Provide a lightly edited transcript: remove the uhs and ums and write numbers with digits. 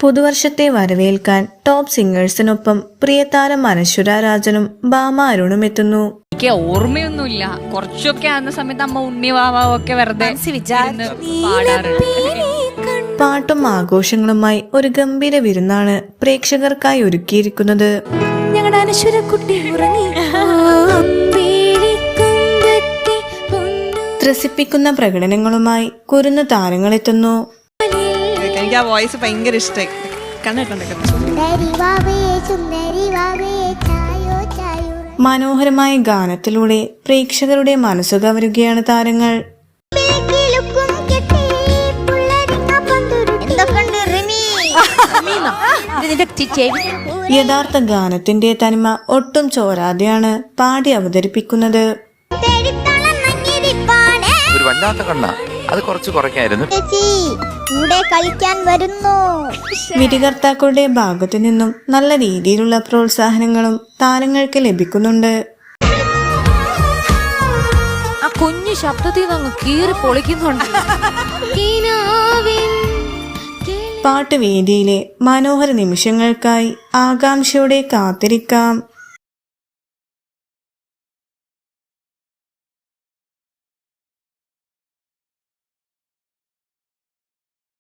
പുതുവർഷത്തെ വരവേൽക്കാൻ ടോപ്പ് സിംഗേഴ്സിനൊപ്പം പ്രിയതാരം അനശ്വര രാജനും ഭാമ അരുണും എത്തുന്നു. എനിക്ക് ഓർമ്മയൊന്നുമില്ല, കുറച്ചൊക്കെ ആകുന്ന സമയത്ത് അമ്മ ഉണ്ണിവാവൊക്കെ വെറുതെ പാടാറുണ്ട്. പാട്ടും ആഘോഷങ്ങളുമായി ഒരു ഗംഭീര വിരുന്നാണ് പ്രേക്ഷകർക്കായി ഒരുക്കിയിരിക്കുന്നത്. ഞങ്ങളുടെ അനശ്വരക്കുട്ടി ത്രസിപ്പിക്കുന്ന പ്രകടനങ്ങളുമായി കുരുന്നു താരങ്ങളെത്തുന്നു. എനിക്ക് ആ വോയിസ് ഭയങ്കര ഇഷ്ടമായി. മനോഹരമായ ഗാനത്തിലൂടെ പ്രേക്ഷകരുടെ മനസ്സു കവരുകയാണ് താരങ്ങൾ. യഥാർത്ഥ ഗാനത്തിന്റെ തനിമ ഒട്ടും ചോരാതെയാണ് പാടി അവതരിപ്പിക്കുന്നത്. ഒരു വല്ലാത്ത കണ്ണ, അത് കുറച്ച് കുറയ്ക്കായിരുന്നു. വിധികർത്താക്കളുടെ ഭാഗത്തു നിന്നും നല്ല രീതിയിലുള്ള പ്രോത്സാഹനങ്ങളും താരങ്ങൾക്ക് ലഭിക്കുന്നുണ്ട്. ആ കുഞ്ഞു ശബ്ദത്തിൽ നിന്ന് കീറി പൊളിക്കുന്നുണ്ട്. പാട്ടുവേദിയിലെ മനോഹര നിമിഷങ്ങൾക്കായി ആകാംക്ഷയോടെ കാത്തിരിക്കാം.